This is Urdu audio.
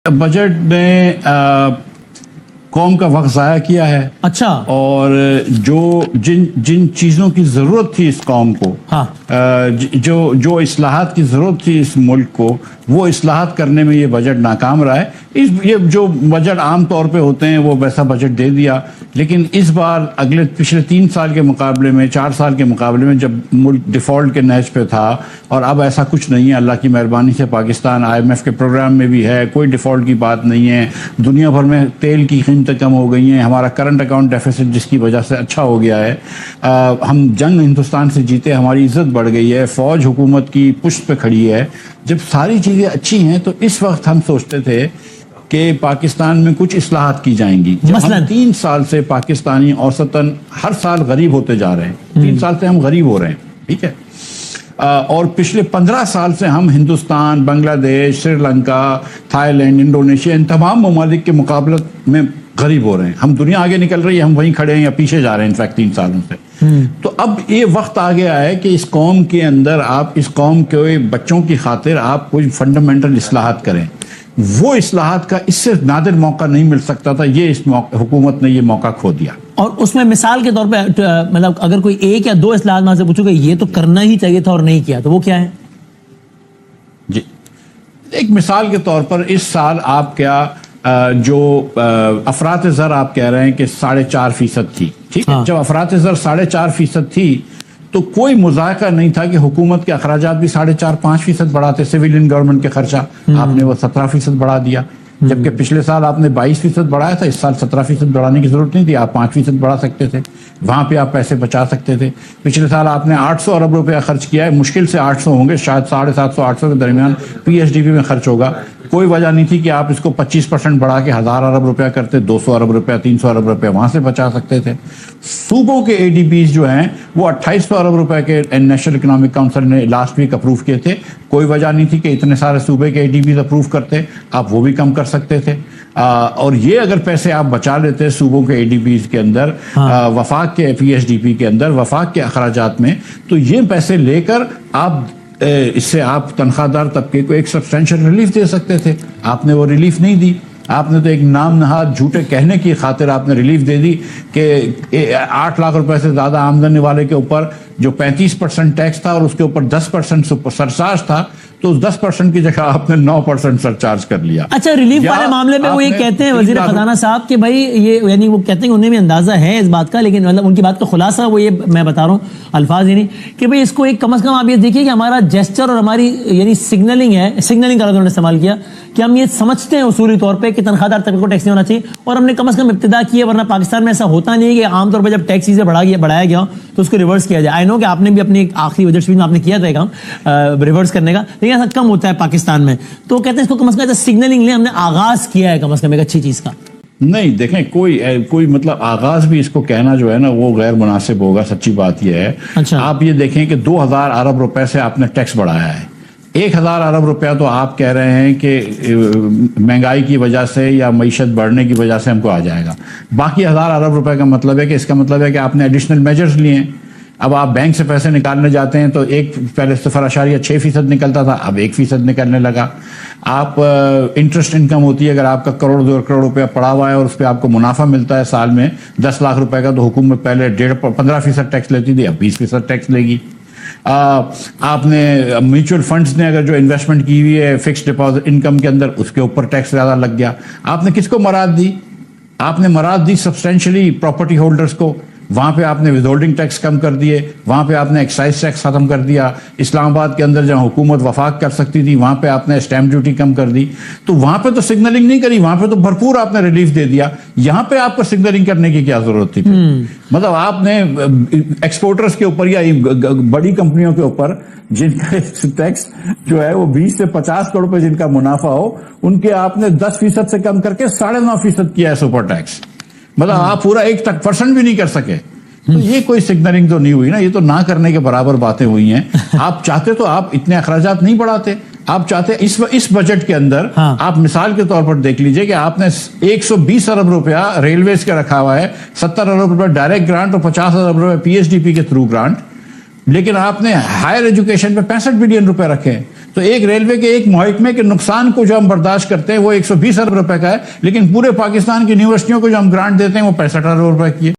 بجٹ نے قوم کا وقت ضائع کیا ہے. اچھا. اور جن چیزوں کی ضرورت تھی اس قوم کو, جو اصلاحات کی ضرورت تھی اس ملک کو, وہ اصلاحات کرنے میں یہ بجٹ ناکام رہا ہے. یہ جو بجٹ عام طور پہ ہوتے ہیں وہ ویسا بجٹ دے دیا, لیکن اس بار پچھلے 3 سال کے مقابلے میں, 4 سال کے مقابلے میں, جب ملک ڈیفالٹ کے نہج پہ تھا, اور اب ایسا کچھ نہیں ہے. اللہ کی مہربانی سے پاکستان IMF کے پروگرام میں بھی ہے, کوئی ڈیفالٹ کی بات نہیں ہے. دنیا بھر میں تیل کی قیمتیں کم ہو گئی ہیں, ہمارا کرنٹ اکاؤنٹ ڈیفیسٹ جس کی وجہ سے اچھا ہو گیا ہے. ہم جنگ ہندوستان سے جیتے, ہماری عزت بڑھ گئی ہے, فوج حکومت کی پشت پہ کھڑی ہے. جب ساری چیزیں اچھی ہیں تو اس وقت ہم سوچتے تھے کہ پاکستان میں کچھ اصلاحات کی جائیں گی. ہم 3 سال سے پاکستانی اوسطاً ہر سال غریب ہوتے جا رہے ہیں. 3 سال سے ہم غریب ہو رہے ہیں, ٹھیک ہے. اور پچھلے 15 سال سے ہم ہندوستان, بنگلہ دیش, Sri Lanka, Thai land, Indonesia, ان تمام ممالک کے مقابلت میں غریب ہو رہے ہیں. ہم دنیا آگے نکل رہی ہے, ہم وہیں کھڑے ہیں یا پیچھے جا رہے ہیں انفیکٹ 3 سالوں سے. تو اب یہ وقت آ گیا ہے کہ اس قوم کے اندر آپ, اس قوم کے بچوں کی خاطر آپ کوئی فنڈامنٹل اصلاحات کریں. وہ اصلاحات کا اس سے نادر موقع نہیں مل سکتا تھا, یہ اس حکومت نے یہ موقع کھو دیا. اور اس میں مثال کے طور پہ مطلب اگر کوئی 1 یا 2 اصلاحات میں سے پوچھو کہ یہ تو کرنا ہی چاہیے تھا اور نہیں کیا, تو وہ کیا ہے؟ جی, ایک مثال کے طور پر اس سال آپ کیا جو افراط زر آپ کہہ رہے ہیں کہ 4.5% تھی, ٹھیک ہے. جب افراط زر 4.5% تھی تو کوئی مذائقہ نہیں تھا کہ حکومت کے اخراجات بھی 4.5-5% بڑھاتے. سویلین گورنمنٹ کے خرچہ آپ نے وہ 17% بڑھا دیا, جبکہ پچھلے سال آپ نے 22% بڑھایا تھا. اس سال 17% بڑھانے کی ضرورت نہیں تھی, آپ 5% بڑھا سکتے تھے, وہاں پہ آپ پیسے بچا سکتے تھے. پچھلے سال آپ نے 800 ارب روپیہ خرچ کیا ہے, مشکل سے 800 ہوں گے, شاید 750-800 کے درمیان PSDP میں خرچ ہوگا. کوئی وجہ نہیں تھی کہ آپ اس کو 25% بڑھا کے 1000 ارب روپیہ کرتے, 200 ارب روپیہ, 300 ارب روپیہ وہاں سے بچا سکتے تھے. صوبوں کے ADBs جو ہیں وہ 2800 ارب روپے کے نیشنل اکنامک کاؤنسل نے لاسٹ ویک اپروو کیے تھے. کوئی وجہ نہیں تھی کہ اتنے سارے صوبے کے ADBs اپروو کرتے, آپ وہ بھی کم کر سکتے تھے. اور یہ اگر پیسے آپ بچا لیتے صوبوں کے ADBs کے اندر, وفاق کے PSDP کے اندر, وفاق کے اخراجات میں, تو یہ پیسے لے کر آپ اس سے آپ تنخواہ دار طبقے کو ایک سبسٹینشل ریلیف دے سکتے تھے. آپ نے وہ ریلیف نہیں دی. آپ نے تو ایک نام نہاد جھوٹے کہنے کی خاطر آپ نے ریلیف دے دی کہ 8 لاکھ روپے سے زیادہ آمدنی والے کے اوپر جو 35% ٹیکس تھا اور اس کے اوپر 10% سرچارج تھا, تو اس 10% کی جگہ آپ نے 9% سرچارج کر لیا. اچھا, ریلیف والے معاملے میں وہ یہ کہتے ہیں وزیر خزانہ صاحب کہ بھائی یہ, یعنی وہ کہتے ہیں کہ انہیں بھی اندازہ ہے اس بات کا, لیکن مطلب ان کی بات کا خلاصہ وہ یہ میں بتا رہا ہوں الفاظ, یعنی کہ بھئی اس کو ایک کم از کم آپ یہ دیکھیے کہ ہمارا جیسچر اور ہماری یعنی سگنلنگ ہے, سگنلنگ کا انہوں نے استعمال کیا کہ ہم یہ سمجھتے ہیں اصولی طور پہ کہ تنخواہ دار طبقے کو ٹیکس نہیں ہونا چاہیے, اور ہم نے کم از کم ابتدا کی ہے. ورنہ پاکستان میں ایسا ہوتا نہیں ہے کہ عام طور پہ جب ٹیکس چیزیں بڑھایا گیا تو اس کو ریورس کیا جائے. آئی نو کہ آپ نے بھی اپنی آخری بجٹ اسپیچ میں آپ نے کیا تھا کام ریورس کرنے کا, لیکن ایسا کم ہوتا ہے پاکستان میں. تو کہتے ہیں اس کو کم از کم ایسا سگنلنگ لیں, ہم نے آغاز کیا ہے کم از کم ایک اچھی چیز کا. نہیں دیکھیں, کوئی مطلب آغاز بھی اس کو کہنا جو ہے نا وہ غیر مناسب ہوگا. سچی بات یہ ہے. آپ یہ دیکھیں کہ 2000 ارب روپے سے آپ نے ٹیکس بڑھایا ہے. 1000 ارب روپیہ تو آپ کہہ رہے ہیں کہ مہنگائی کی وجہ سے یا معیشت بڑھنے کی وجہ سے ہم کو آ جائے گا. باقی 1000 ارب روپے کا مطلب ہے کہ اس کا مطلب ہے کہ آپ نے ایڈیشنل میجرز لیے ہیں. اب آپ بینک سے پیسے نکالنے جاتے ہیں تو پہلے 0.6% نکلتا تھا, اب 1% نکلنے لگا. آپ انٹرسٹ انکم ہوتی ہے, اگر آپ کا 1 کروڑ روپیہ پڑا ہوا ہے اور اس پہ آپ کو منافع ملتا ہے سال میں 10 لاکھ روپے کا, تو حکومت پہلے 15% ٹیکس لیتی تھی, اب 20% ٹیکس لے گی. آپ نے میوچل فنڈز نے اگر جو انویسٹمنٹ کی ہوئی ہے فکس ڈپازٹ انکم کے اندر, اس کے اوپر ٹیکس زیادہ لگ گیا. آپ نے کس کو مراد دی؟ آپ نے مراد دی سبسٹینشلی پراپرٹی ہولڈرز کو. وہاں پہ آپ نے ود ہولڈنگ ٹیکس کم کر دیے, وہاں پہ آپ نے ایکسائز ٹیکس ختم کر دیا. اسلام آباد کے اندر جہاں حکومت وفاق کر سکتی تھی وہاں پہ آپ نے اسٹیمپ ڈیوٹی کم کر دی. تو وہاں پہ تو سگنلنگ نہیں کری, وہاں پہ تو بھرپور آپ نے ریلیف دے دیا. یہاں پہ آپ کو سگنلنگ کرنے کی کیا ضرورت تھی؟ مطلب آپ نے ایکسپورٹرز کے اوپر یا بڑی کمپنیوں کے اوپر جن کا ٹیکس جو ہے وہ 20 سے 50 کروڑ روپے جن کا منافع ہو, ان کے آپ نے 10% سے کم کر کے 9.5% کیا ہے سپر ٹیکس. مطلب آپ پورا 1% بھی نہیں کر سکے. تو یہ کوئی سگنلنگ تو نہیں ہوئی نا, یہ تو نہ کرنے کے برابر باتیں ہوئی ہیں. آپ چاہتے تو آپ اتنے اخراجات نہیں بڑھاتے. آپ چاہتے اس بجٹ کے اندر آپ مثال کے طور پر دیکھ لیجئے کہ آپ نے 120 ارب روپیہ ریلویز کا رکھا ہوا ہے, 70 ارب روپیہ ڈائریکٹ گرانٹ اور 50 ارب روپیہ PSDP کے تھرو گرانٹ, لیکن آپ نے ہائر ایجوکیشن پہ 65 بلین روپے رکھے. تو تو ایک ریلوے کے ایک محکمے کے نقصان کو جو ہم برداشت کرتے ہیں وہ 120 ارب روپے کا ہے، لیکن پورے پاکستان کی یونیورسٹیوں کو جو ہم گرانٹ دیتے ہیں وہ 65 ارب روپے کی ہے.